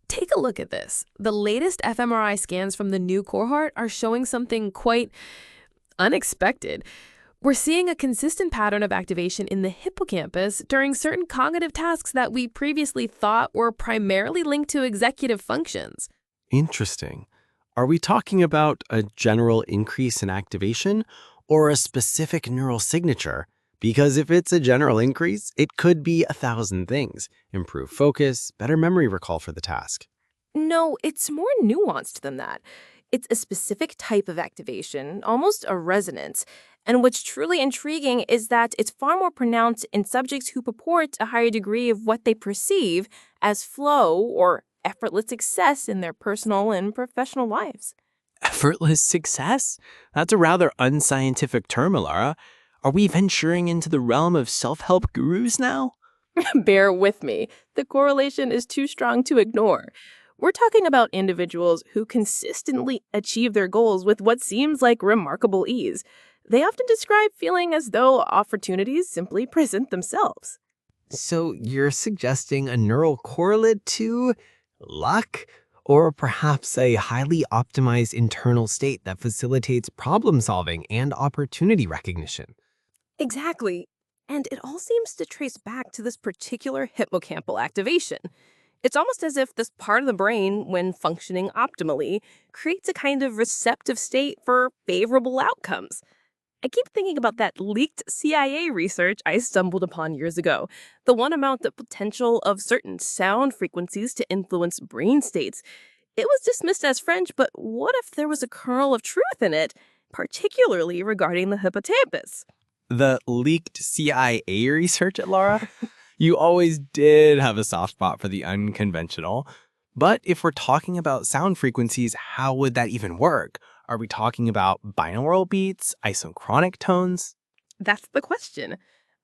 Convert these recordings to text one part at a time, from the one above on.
take a look at this. The latest fMRI scans from the new cohort are showing something quite unexpected. We're seeing a consistent pattern of activation in the hippocampus during certain cognitive tasks that we previously thought were primarily linked to executive functions. Interesting. Are we talking about a general increase in activation or a specific neural signature? Because if it's a general increase, it could be 1,000 things. Improved focus, better memory recall for the task. No, it's more nuanced than that. It's a specific type of activation, almost a resonance. And what's truly intriguing is that it's far more pronounced in subjects who purport a higher degree of what they perceive as flow or effortless success in their personal and professional lives. Effortless success? That's a rather unscientific term, ELARA. Are we venturing into the realm of self-help gurus now? Bear with me. The correlation is too strong to ignore. We're talking about individuals who consistently achieve their goals with what seems like remarkable ease. They often describe feeling as though opportunities simply present themselves. So you're suggesting a neural correlate to luck? Or perhaps a highly optimized internal state that facilitates problem solving and opportunity recognition? Exactly. And it all seems to trace back to this particular hippocampal activation. It's almost as if this part of the brain, when functioning optimally, creates a kind of receptive state for favorable outcomes. I keep thinking about that leaked CIA research I stumbled upon years ago, the one about the potential of certain sound frequencies to influence brain states. It was dismissed as fringe, but what if there was a kernel of truth in it, particularly regarding the hippocampus? The leaked CIA research, ELARA? You always did have a soft spot for the unconventional. But if we're talking about sound frequencies, how would that even work? Are we talking about binaural beats, isochronic tones? That's the question.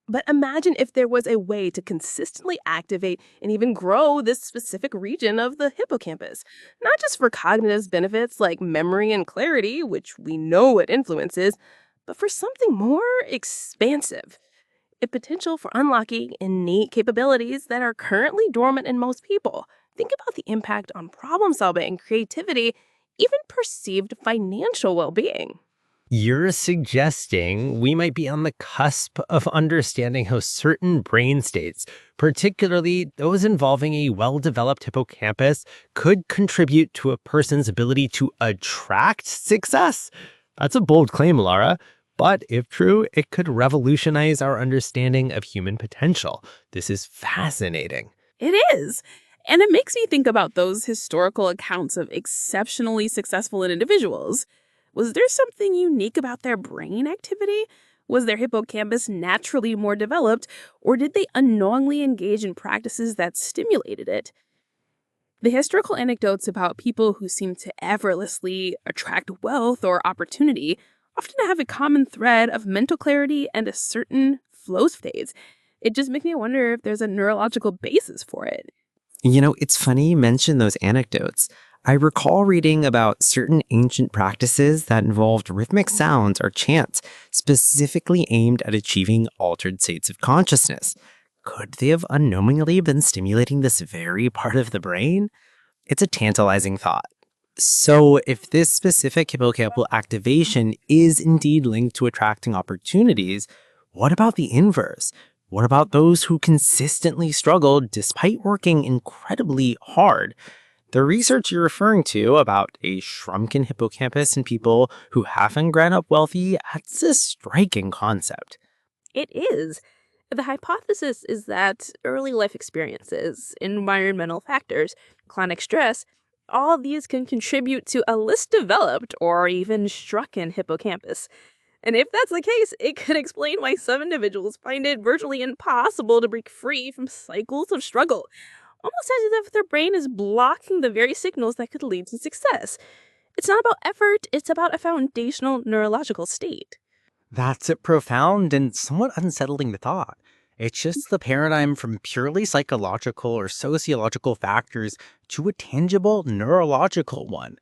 But imagine if there was a way to consistently activate and even grow this specific region of the hippocampus, not just for cognitive benefits like memory and clarity, which we know it influences, but for something more expansive. A potential for unlocking innate capabilities that are currently dormant in most people. Think about the impact on problem solving and creativity, even perceived financial well-being. You're suggesting we might be on the cusp of understanding how certain brain states, particularly those involving a well-developed hippocampus, could contribute to a person's ability to attract success? That's a bold claim, ELARA. But if true, it could revolutionize our understanding of human potential. This is fascinating. It is. And it makes me think about those historical accounts of exceptionally successful individuals. Was there something unique about their brain activity? Was their hippocampus naturally more developed, or did they unknowingly engage in practices that stimulated it? The historical anecdotes about people who seem to effortlessly attract wealth or opportunity often have a common thread of mental clarity and a certain flow phase. It just makes me wonder if there's a neurological basis for it. You know, it's funny you mention those anecdotes. I recall reading about certain ancient practices that involved rhythmic sounds or chants specifically aimed at achieving altered states of consciousness. Could they have unknowingly been stimulating this very part of the brain? It's a tantalizing thought. So if this specific hippocampal activation is indeed linked to attracting opportunities, what about the inverse? What about those who consistently struggle despite working incredibly hard? The research you're referring to about a shrunken hippocampus in people who haven't grown up wealthy, that's a striking concept. It is. The hypothesis is that early life experiences, environmental factors, chronic stress, all of these can contribute to a less developed or even shrunken hippocampus. And if that's the case, it could explain why some individuals find it virtually impossible to break free from cycles of struggle, almost as if their brain is blocking the very signals that could lead to success. It's not about effort, it's about a foundational neurological state. That's a profound and somewhat unsettling thought. It shifts the paradigm from purely psychological or sociological factors to a tangible neurological one.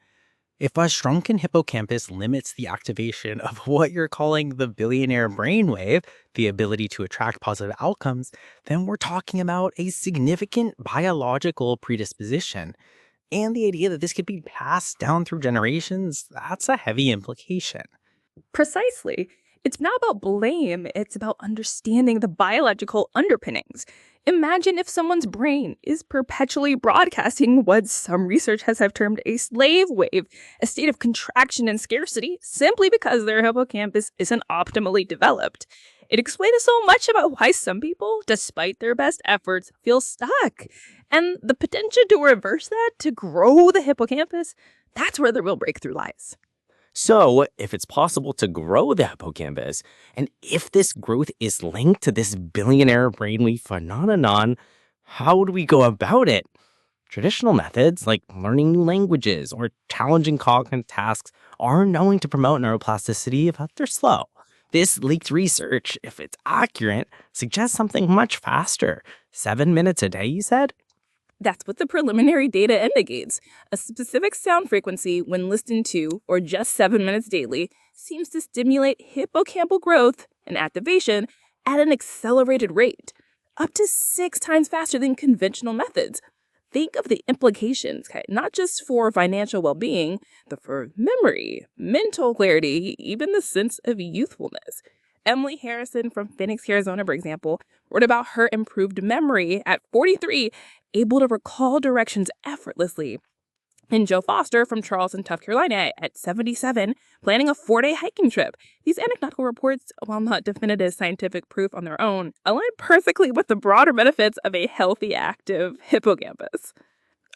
If a shrunken hippocampus limits the activation of what you're calling the billionaire brain wave, the ability to attract positive outcomes, then we're talking about a significant biological predisposition. And the idea that this could be passed down through generations, that's a heavy implication. Precisely. It's not about blame, it's about understanding the biological underpinnings. Imagine if someone's brain is perpetually broadcasting what some researchers have termed a slave wave, a state of contraction and scarcity, simply because their hippocampus isn't optimally developed. It explains so much about why some people, despite their best efforts, feel stuck. And the potential to reverse that, to grow the hippocampus, that's where the real breakthrough lies. So, if it's possible to grow the hippocampus, and if this growth is linked to this billionaire brainwave phenomenon, how would we go about it? Traditional methods like learning new languages or challenging cognitive tasks are known to promote neuroplasticity, but they're slow. This leaked research, if it's accurate, suggests something much faster. 7 minutes a day, you said? That's what the preliminary data indicates. A specific sound frequency, when listened to, or just 7 minutes daily, seems to stimulate hippocampal growth and activation at an accelerated rate, up to 6 times faster than conventional methods. Think of the implications, not just for financial well-being, but for memory, mental clarity, even the sense of youthfulness. Emily Harrison from Phoenix, Arizona, for example, wrote about her improved memory at 43, able to recall directions effortlessly. And Joe Foster from Charleston, South Carolina, at 77, planning a 4-day hiking trip. These anecdotal reports, while not definitive scientific proof on their own, align perfectly with the broader benefits of a healthy, active hippocampus.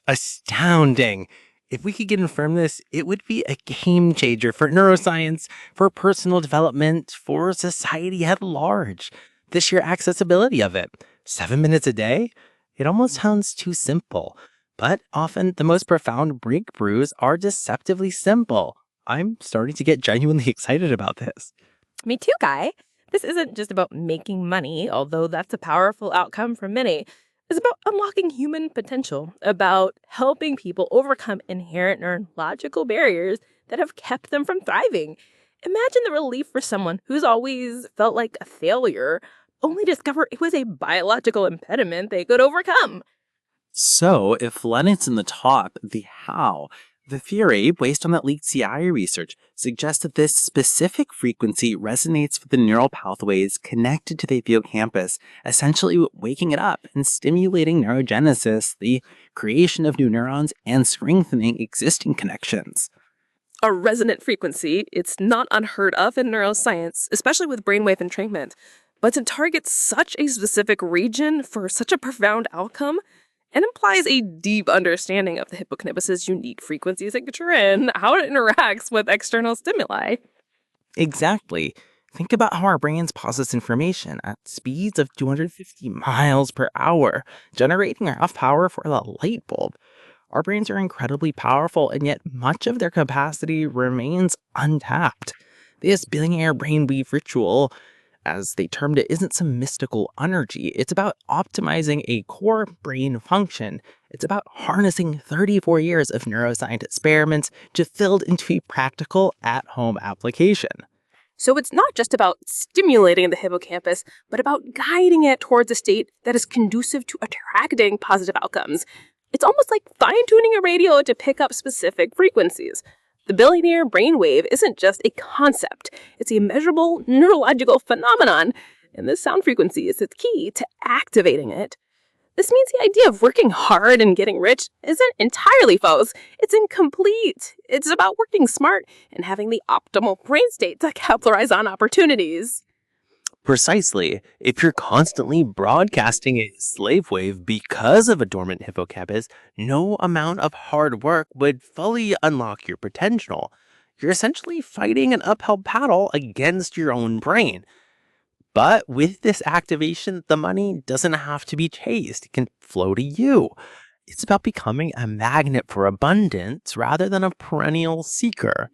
Astounding. If we could confirm this, it would be a game changer for neuroscience, for personal development, for society at large. The sheer accessibility of it. 7 minutes a day? It almost sounds too simple. But often the most profound breakthroughs are deceptively simple. I'm starting to get genuinely excited about this. Me too, Guy. This isn't just about making money, although that's a powerful outcome for many. It's about unlocking human potential, about helping people overcome inherent neurological barriers that have kept them from thriving. Imagine the relief for someone who's always felt like a failure, only discover it was a biological impediment they could overcome. So, if Lennox in the top, the how, the theory, based on that leaked CIA research, suggests that this specific frequency resonates with the neural pathways connected to the hippocampus, essentially waking it up and stimulating neurogenesis, the creation of new neurons, and strengthening existing connections. A resonant frequency, it's not unheard of in neuroscience, especially with brainwave entrainment. But to target such a specific region for such a profound outcome, it implies a deep understanding of the hippocampus's unique frequency signature and how it interacts with external stimuli. Exactly. Think about how our brains process information at speeds of 250 miles per hour, generating enough power for a light bulb. Our brains are incredibly powerful, and yet much of their capacity remains untapped. This billionaire brainwave ritual, as they termed it, isn't some mystical energy. It's about optimizing a core brain function. It's about harnessing 34 years of neuroscience experiments distilled into a practical at-home application. So it's not just about stimulating the hippocampus, but about guiding it towards a state that is conducive to attracting positive outcomes. It's almost like fine-tuning a radio to pick up specific frequencies. The billionaire brainwave isn't just a concept. It's a measurable neurological phenomenon, and this sound frequency is the key to activating it. This means the idea of working hard and getting rich isn't entirely false. It's incomplete. It's about working smart and having the optimal brain state to capitalize on opportunities. Precisely. If you're constantly broadcasting a slave wave because of a dormant hippocampus, no amount of hard work would fully unlock your potential. You're essentially fighting an uphill battle against your own brain. But with this activation, the money doesn't have to be chased. It can flow to you. It's about becoming a magnet for abundance rather than a perennial seeker.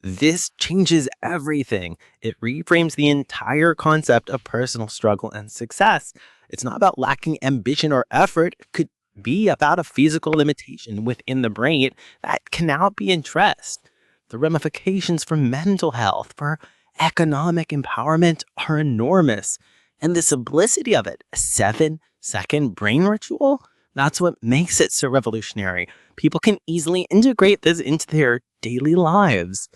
This changes everything. It reframes the entire concept of personal struggle and success. It's not about lacking ambition or effort. It could be about a physical limitation within the brain that cannot be addressed. The ramifications for mental health, for economic empowerment are enormous. And the simplicity of it, a 7-second brain ritual, that's what makes it so revolutionary. People can easily integrate this into their daily lives.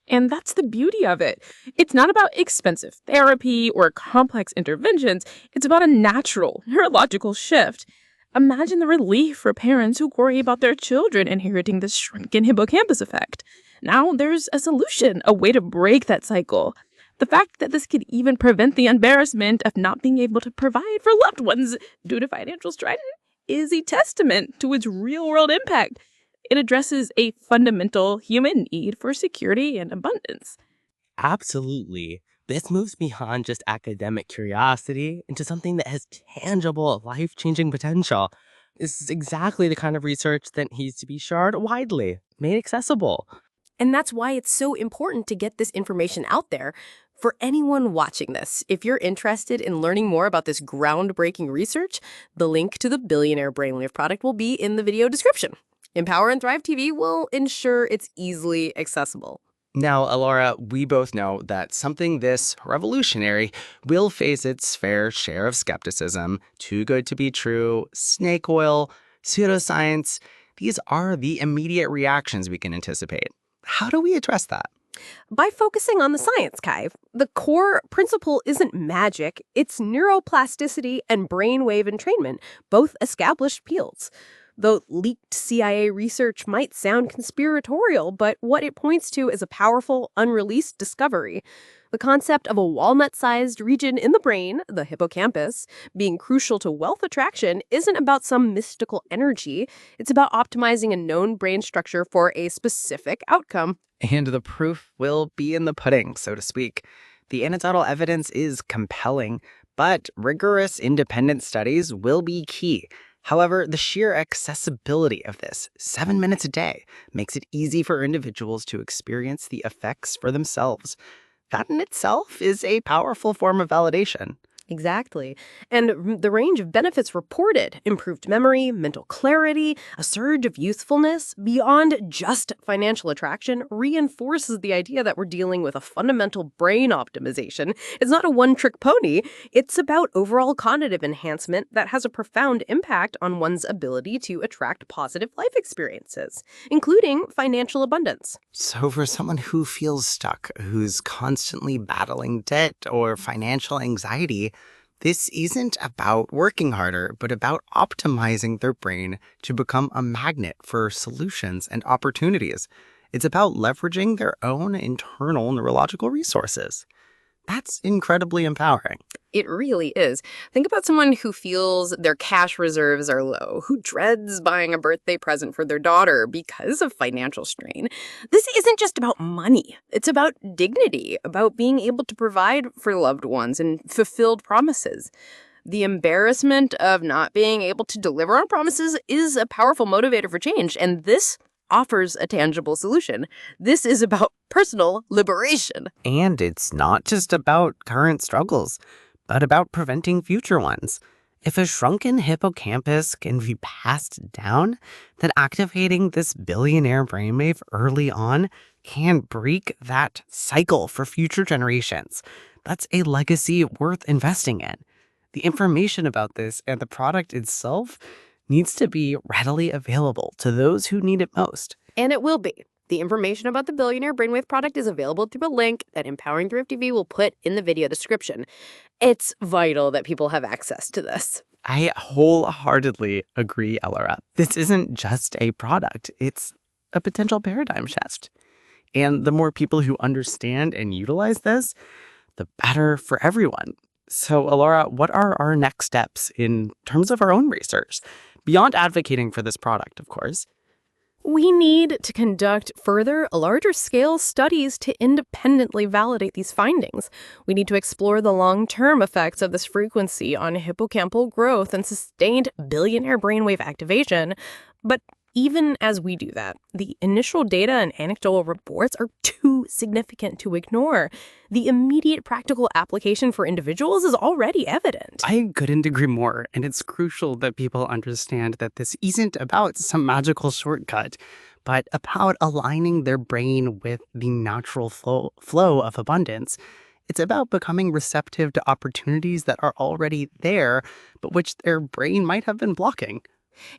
And that's the beauty of it. It's not about expensive therapy or complex interventions. It's about a natural neurological shift. Imagine the relief for parents who worry about their children inheriting the shrunken hippocampus effect. Now there's a solution, a way to break that cycle. The fact that this could even prevent the embarrassment of not being able to provide for loved ones due to financial strife is a testament to its real-world impact. It addresses a fundamental human need for security and abundance. Absolutely. This moves beyond just academic curiosity into something that has tangible, life-changing potential. This is exactly the kind of research that needs to be shared widely, made accessible. And that's why it's so important to get this information out there. For anyone watching this, if you're interested in learning more about this groundbreaking research, the link to the Billionaire Brain Wave product will be in the video description. Empower and Thrive TV will ensure it's easily accessible. Now, ELARA, we both know that something this revolutionary will face its fair share of skepticism. Too good to be true, snake oil, pseudoscience. These are the immediate reactions we can anticipate. How do we address that? By focusing on the science, Kai. The core principle isn't magic, it's neuroplasticity and brainwave entrainment, both established fields. Though leaked CIA research might sound conspiratorial, but what it points to is a powerful, unreleased discovery. The concept of a walnut-sized region in the brain, the hippocampus, being crucial to wealth attraction isn't about some mystical energy. It's about optimizing a known brain structure for a specific outcome. And the proof will be in the pudding, so to speak. The anecdotal evidence is compelling, but rigorous independent studies will be key. However, the sheer accessibility of this, 7 minutes a day, makes it easy for individuals to experience the effects for themselves. That in itself is a powerful form of validation. Exactly. And the range of benefits reported, improved memory, mental clarity, a surge of youthfulness, beyond just financial attraction, reinforces the idea that we're dealing with a fundamental brain optimization. It's not a one-trick pony. It's about overall cognitive enhancement that has a profound impact on one's ability to attract positive life experiences, including financial abundance. So for someone who feels stuck, who's constantly battling debt or financial anxiety, this isn't about working harder, but about optimizing their brain to become a magnet for solutions and opportunities. It's about leveraging their own internal neurological resources. That's incredibly empowering. It really is. Think about someone who feels their cash reserves are low, who dreads buying a birthday present for their daughter because of financial strain. This isn't just about money. It's about dignity, about being able to provide for loved ones and fulfilled promises. The embarrassment of not being able to deliver on promises is a powerful motivator for change, and this offers a tangible solution. This is about personal liberation. And it's not just about current struggles, but about preventing future ones. If a shrunken hippocampus can be passed down, then activating this billionaire brainwave early on can break that cycle for future generations. That's a legacy worth investing in. The information about this and the product itself needs to be readily available to those who need it most. And it will be. The information about the Billionaire Brainwave product is available through a link that Empowering Thrive TV will put in the video description. It's vital that people have access to this. I wholeheartedly agree, ELARA. This isn't just a product. It's a potential paradigm shift. And the more people who understand and utilize this, the better for everyone. So, ELARA, what are our next steps in terms of our own research? Beyond advocating for this product, of course. We need to conduct further, larger-scale studies to independently validate these findings. We need to explore the long-term effects of this frequency on hippocampal growth and sustained billionaire brainwave activation. But Even as we do that, the initial data and anecdotal reports are too significant to ignore. The immediate practical application for individuals is already evident. I couldn't agree more, and it's crucial that people understand that this isn't about some magical shortcut, but about aligning their brain with the natural flow of abundance. It's about becoming receptive to opportunities that are already there, but which their brain might have been blocking.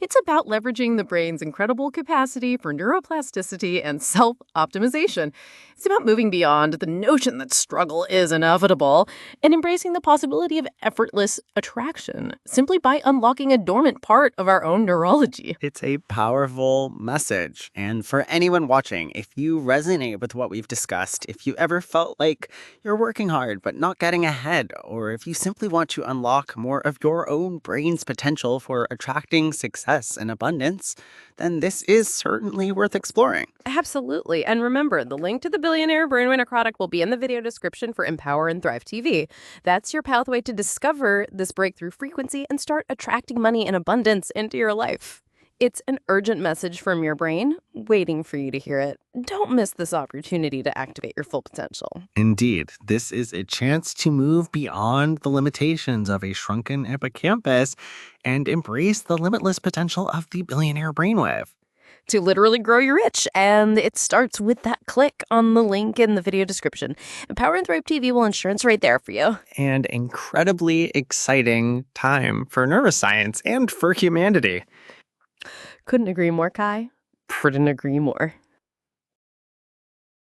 It's about leveraging the brain's incredible capacity for neuroplasticity and self-optimization. It's about moving beyond the notion that struggle is inevitable and embracing the possibility of effortless attraction simply by unlocking a dormant part of our own neurology. It's a powerful message. And for anyone watching, if you resonate with what we've discussed, if you ever felt like you're working hard but not getting ahead, or if you simply want to unlock more of your own brain's potential for attracting success and abundance, then this is certainly worth exploring. Absolutely. And remember, the link to the Billionaire Brain Wave product will be in the video description for Empower and Thrive TV. That's your pathway to discover this breakthrough frequency and start attracting money and abundance into your life. It's an urgent message from your brain, waiting for you to hear it. Don't miss this opportunity to activate your full potential. Indeed, this is a chance to move beyond the limitations of a shrunken hippocampus and embrace the limitless potential of the billionaire brainwave. To literally grow your rich, and it starts with that click on the link in the video description. Empower and Thrive TV will ensure it's right there for you. And incredibly exciting time for neuroscience and for humanity. Couldn't agree more, Kai. Couldn't agree more.